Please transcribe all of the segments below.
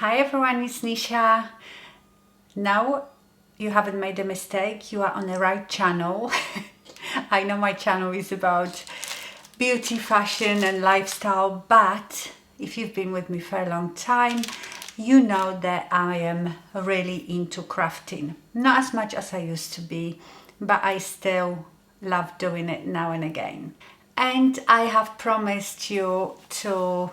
Hi everyone, it's Nisha. Now you haven't made a mistake, you are on the right channel. I know my channel is about beauty, fashion and lifestyle, but if you've been with me for a long time, you know that I am really into crafting. Not as much as I used to be, but I still love doing it now and again. And I have promised you to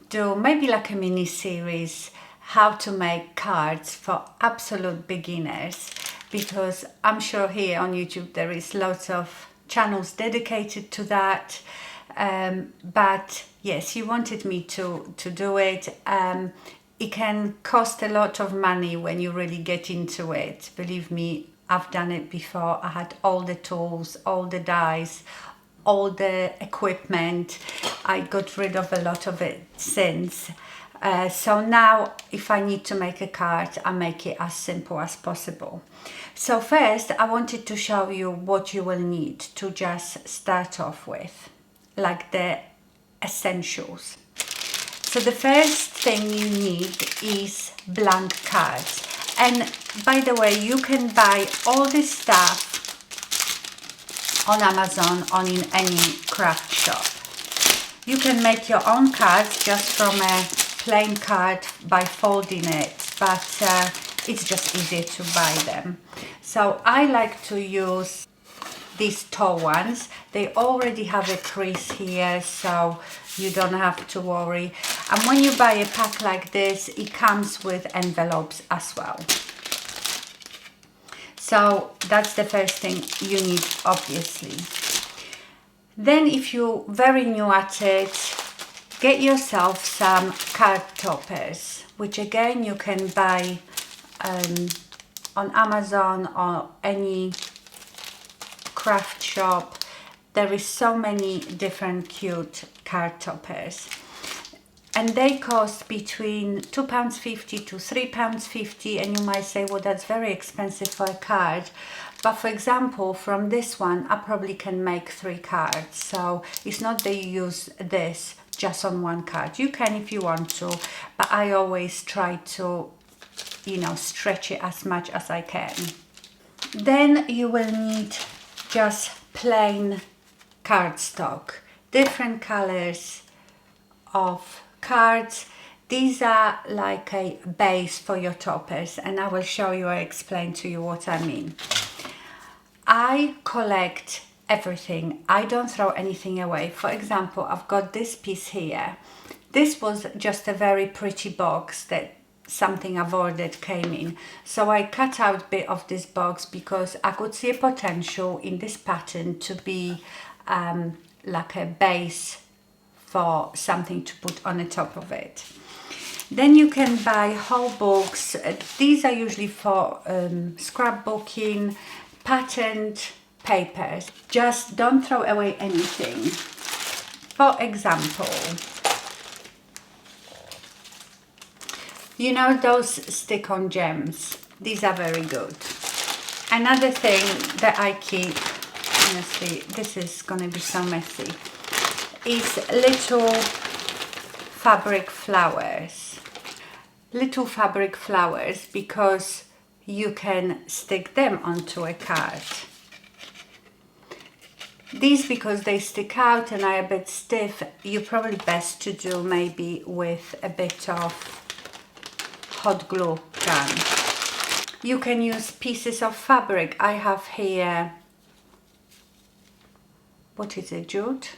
do maybe like a mini series how to make cards for absolute beginners, because I'm sure here on YouTube there is lots of channels dedicated to that, but yes, you wanted me to do it. It can cost a lot of money when you really get into it. Believe me, I've done it before. I had all the tools, all the dies, all the equipment. I got rid of a lot of it since. So now if I need to make a card, I make it as simple as possible. So first I wanted to show you what you will need to just start off with, like the essentials. So the first thing you need is blank cards. And by the way, you can buy all this stuff on Amazon or in any craft shop. You can make your own cards just from a plain card by folding it, but it's just easier to buy them. So I like to use these tall ones. They already have a crease here, so you don't have to worry. And when you buy a pack like this, it comes with envelopes as well. So that's the first thing you need, obviously. Then if you're very new at it, get yourself some card toppers, which again you can buy on Amazon or any craft shop. There is so many different cute card toppers. And they cost between £2.50 to £3.50, and you might say, well, that's very expensive for a card. But for example, from this one, I probably can make 3 cards. So it's not that you use this just on one card. You can if you want to, but I always try to, you know, stretch it as much as I can. Then you will need just plain cardstock, different colors of cards. These are like a base for your toppers, and I will show you or explain to you what I mean. I collect everything. I don't throw anything away. For example, I've got this piece here. This was just a very pretty box that something I've ordered came in. So I cut out a bit of this box because I could see a potential in this pattern to be like a base for something to put on the top of it. Then you can buy whole books. These are usually for scrapbooking, patterned papers. Just don't throw away anything. For example, you know those stick-on gems? These are very good. Another thing that I keep, honestly, this is gonna be so messy, is little fabric flowers. Little fabric flowers, because you can stick them onto a card. These, because they stick out and are a bit stiff, you're probably best to do maybe with a bit of hot glue gun. You can use pieces of fabric. I have here, what is it, jute?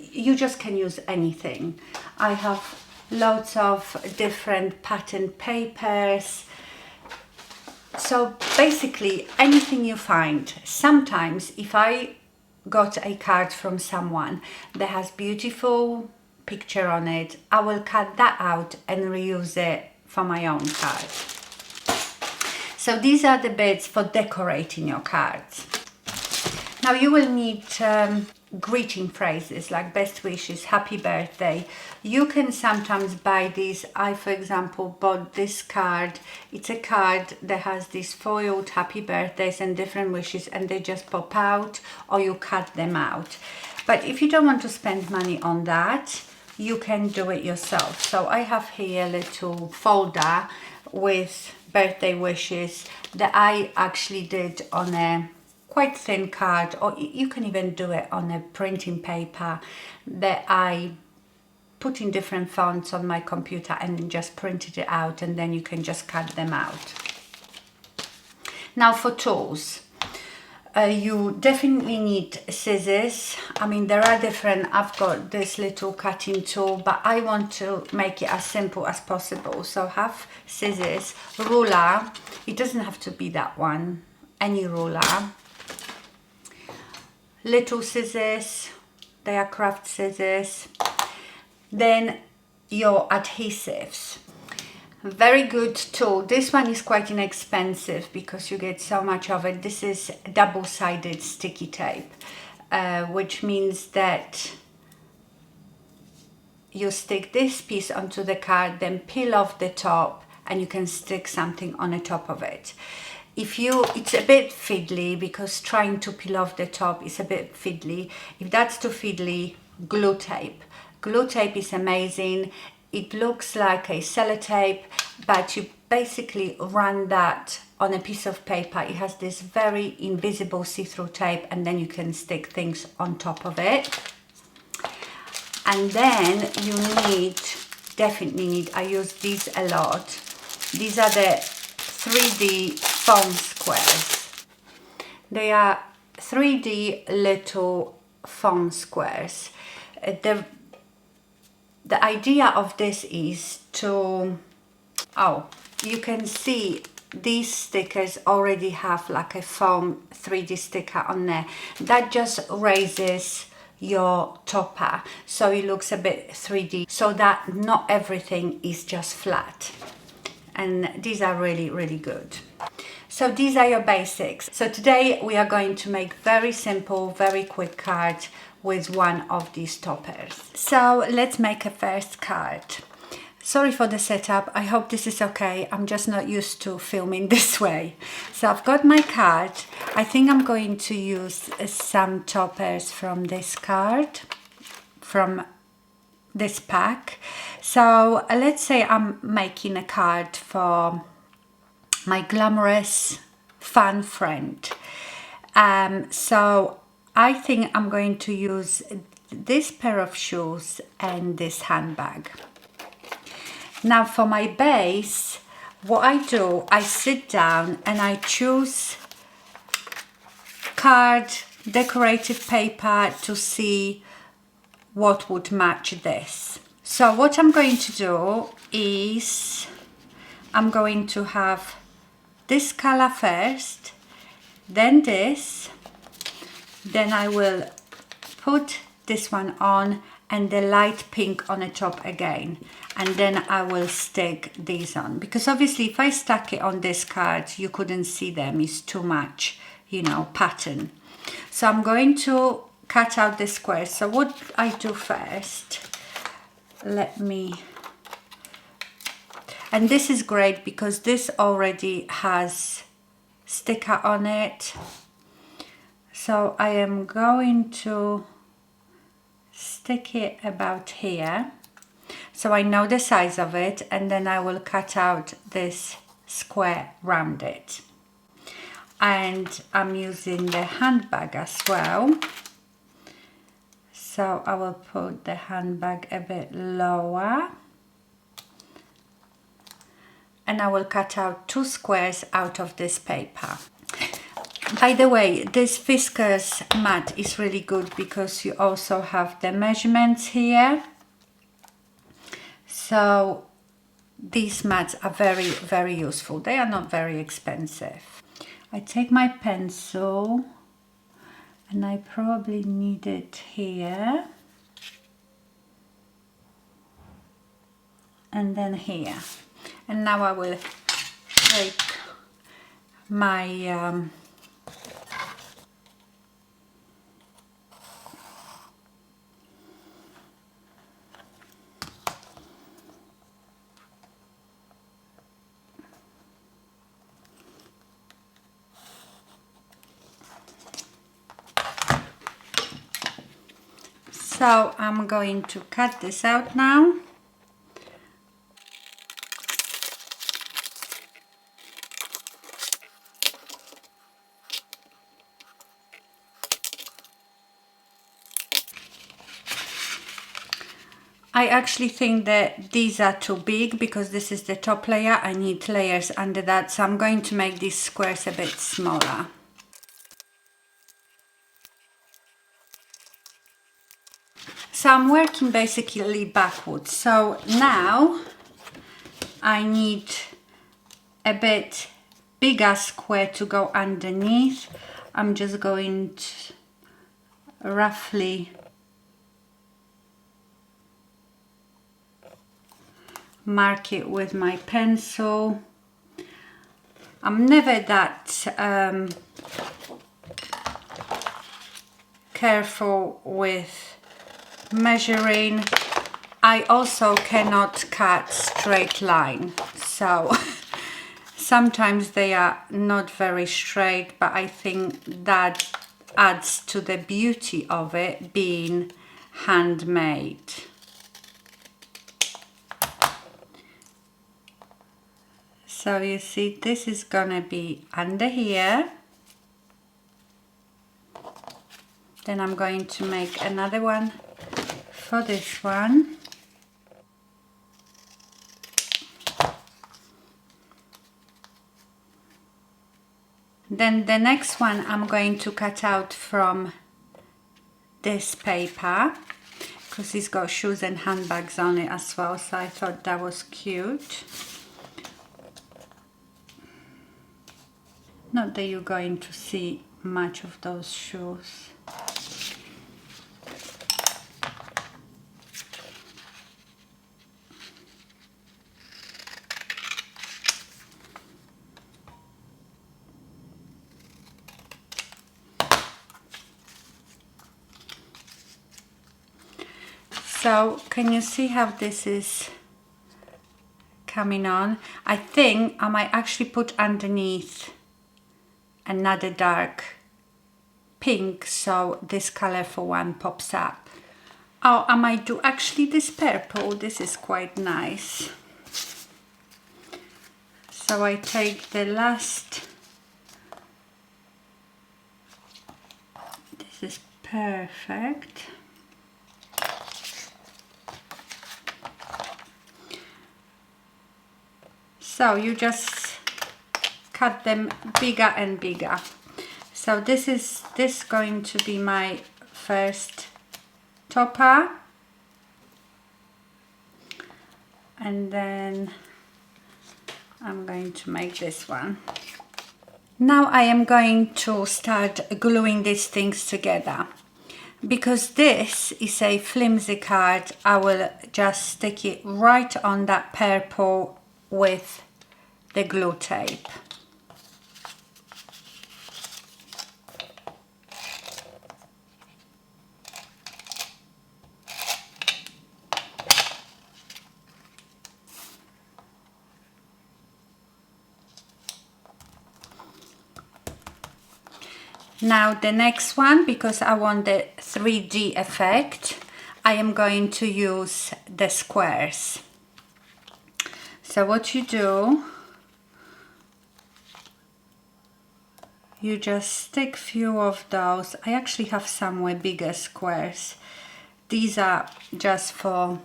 You just can use anything. I have lots of different patterned papers. So basically anything you find. Sometimes if I got a card from someone that has beautiful picture on it, I will cut that out and reuse it for my own card. So these are the bits for decorating your cards. Now you will need greeting phrases like best wishes, happy birthday. You can sometimes buy these. I, for example, bought this card. It's a card that has these foiled happy birthdays and different wishes, and they just pop out, or you cut them out. But if you don't want to spend money on that, you can do it yourself. So I have here a little folder with birthday wishes that I actually did on a quite thin card, or you can even do it on a printing paper that I put in different fonts on my computer and just printed it out, and then you can just cut them out. Now for tools, you definitely need scissors. I mean, there are different, I've got this little cutting tool, but I want to make it as simple as possible. So have scissors, ruler, it doesn't have to be that one, any ruler, little scissors, they are craft scissors, then your adhesives. Very good tool. This one is quite inexpensive because you get so much of it. This is double-sided sticky tape, which means that you stick this piece onto the card, then peel off the top, and you can stick something on the top of it. It's a bit fiddly because trying to peel off the top is a bit fiddly. If that's too fiddly, glue tape. Glue tape is amazing. It looks like a sellotape, but you basically run that on a piece of paper. It has this very invisible see-through tape, and then you can stick things on top of it. And then you definitely need, I use these a lot. These are the 3D foam squares. They are 3D little foam squares. The idea of this is to, you can see these stickers already have like a foam 3D sticker on there. That just raises your topper so it looks a bit 3D, so that not everything is just flat. And these are really, really good. So these are your basics. So today we are going to make very simple, very quick card with one of these toppers. So let's make a first card. Sorry for the setup, I hope this is okay. I'm just not used to filming this way. So I've got my card. I think I'm going to use some toppers from this card, from this pack. So let's say I'm making a card for my glamorous fun friend. So I think I'm going to use this pair of shoes and this handbag. Now for my base, what I do, I sit down and I choose card, decorated paper to see what would match this. So what I'm going to do is I'm going to have this color first, then this, then I will put this one on and the light pink on the top again, and then I will stick these on, because obviously if I stuck it on this card you couldn't see them, it's too much, you know, pattern. So I'm going to cut out the squares. So what I do first, and this is great because this already has sticker on it. So I am going to stick it about here, so I know the size of it, and then I will cut out this square round it. And I'm using the handbag as well, so I will put the handbag a bit lower, and I will cut out 2 squares out of this paper. By the way, this viscose mat is really good because you also have the measurements here. So these mats are very, very useful. They are not very expensive. I take my pencil and I probably need it here and then here. And now I will take my So I'm going to cut this out now. I actually think that these are too big because this is the top layer. I need layers under that, so I'm going to make these squares a bit smaller. So I'm working basically backwards. So now I need a bit bigger square to go underneath. I'm just going to roughly mark it with my pencil. I'm never that careful with measuring. I also cannot cut straight line, so sometimes they are not very straight, but I think that adds to the beauty of it being handmade. So you see, this is gonna be under here. Then I'm going to make another one for this one. Then the next one I'm going to cut out from this paper because it's got shoes and handbags on it as well, so I thought that was cute. Not that you're going to see much of those shoes. So can you see how this is coming on? I think I might actually put underneath another dark pink so this colorful one pops up. Oh, I might do actually this purple. This is quite nice. So I take the last, this is perfect. So you just cut them bigger and bigger. So this is going to be my first topper, and then I'm going to make this one. Now I am going to start gluing these things together. Because this is a flimsy card, I will just stick it right on that purple with the glue tape. Now the next one, because I want the 3D effect, I am going to use the squares. So what you do, you just stick few of those. I actually have somewhere bigger squares. These are just for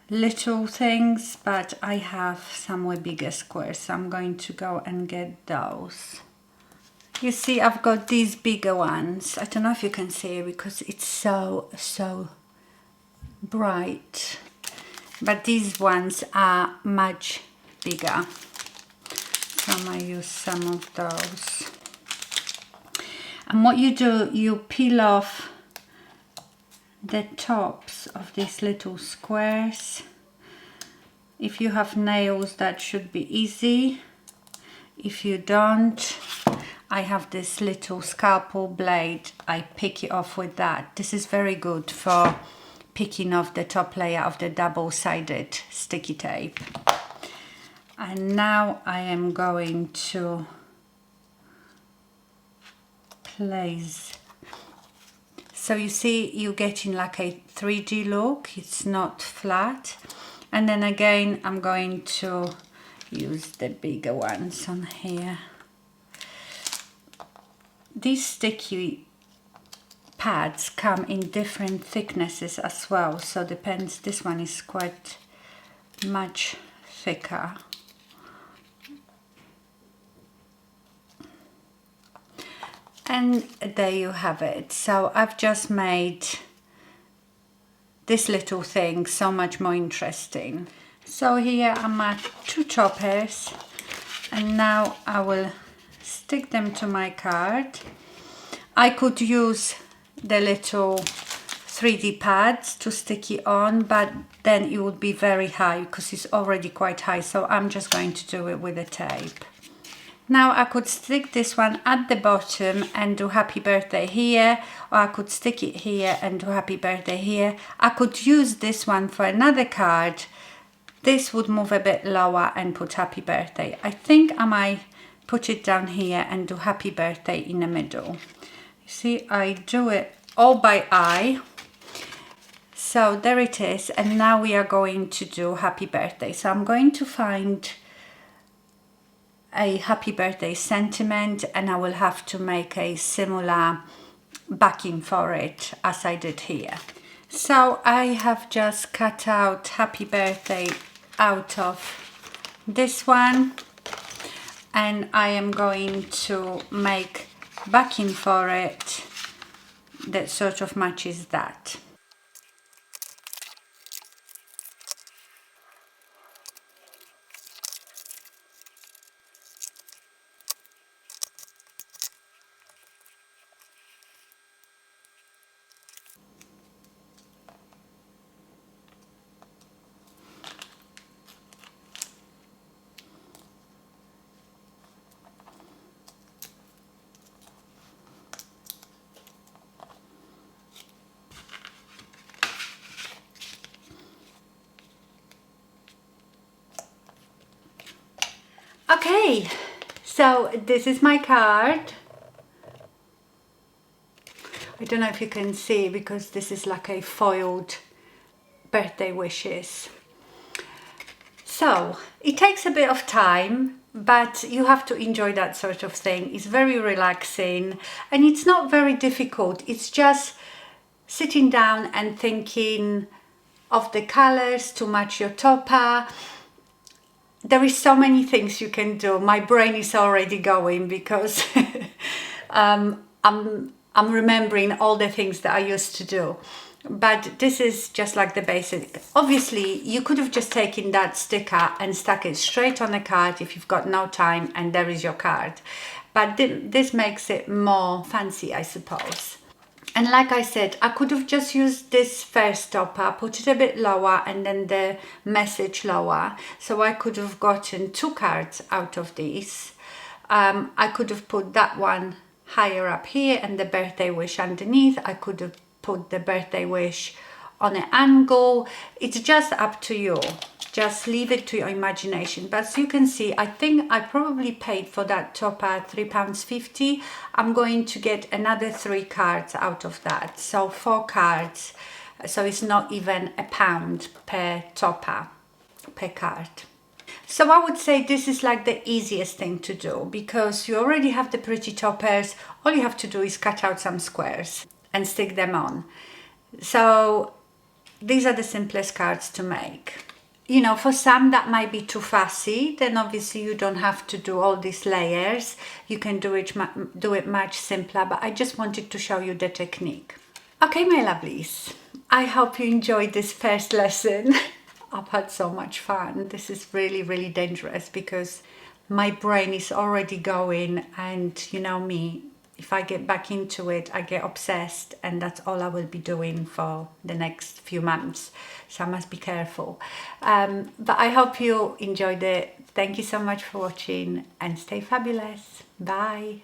little things, but I have somewhere bigger squares, so I'm going to go and get those. You see, I've got these bigger ones. I don't know if you can see it because it's so bright, but these ones are much bigger. So I might use some of those. And what you do, you peel off the tops of these little squares. If you have nails, that should be easy. If you don't, I have this little scalpel blade. I pick it off with that. This is very good for picking off the top layer of the double-sided sticky tape. And now I am going to place. So you see you're getting like a 3D look, it's not flat. And then again I'm going to use the bigger ones on here. These sticky pads come in different thicknesses as well, so depends. This one is quite much thicker. And there you have it. So I've just made this little thing so much more interesting. So here are my 2 toppers, and now I will stick them to my card. I could use the little 3D pads to stick it on, but then it would be very high because it's already quite high, so I'm just going to do it with a tape. Now I could stick this one at the bottom and do happy birthday here, or I could stick it here and do happy birthday here. I could use this one for another card. This would move a bit lower and put happy birthday. I think I might put it down here and do happy birthday in the middle. You see, I do it all by eye. So there it is, and now we are going to do happy birthday. So I'm going to find a happy birthday sentiment, and I will have to make a similar backing for it as I did here. So I have just cut out happy birthday out of this one, and I am going to make backing for it that sort of matches that. Okay, so this is my card. I don't know if you can see because this is like a foiled birthday wishes. So it takes a bit of time, but you have to enjoy that sort of thing. It's very relaxing and it's not very difficult. It's just sitting down and thinking of the colors to match your topper. There is so many things you can do. My brain is already going because I'm remembering all the things that I used to do. But this is just like the basic. Obviously, you could have just taken that sticker and stuck it straight on the card if you've got no time, and there is your card. But this makes it more fancy, I suppose. And like I said, I could have just used this first topper, put it a bit lower, and then the message lower. So I could have gotten 2 cards out of these. I could have put that one higher up here and the birthday wish underneath. I could have put the birthday wish on an angle. It's just up to you. Just leave it to your imagination. But as you can see, I think I probably paid for that topper £3.50. I'm going to get another 3 cards out of that. So 4 cards. So it's not even £1 per topper, per card. So I would say this is like the easiest thing to do because you already have the pretty toppers. All you have to do is cut out some squares and stick them on. So these are the simplest cards to make. You know, for some that might be too fussy, then obviously you don't have to do all these layers. You can do it much simpler, but I just wanted to show you the technique. Okay, my lovelies, I hope you enjoyed this first lesson. I've had so much fun. This is really, really dangerous because my brain is already going, and you know me, if I get back into it, I get obsessed, and that's all I will be doing for the next few months. So I must be careful. But I hope you enjoyed it. Thank you so much for watching and stay fabulous. Bye.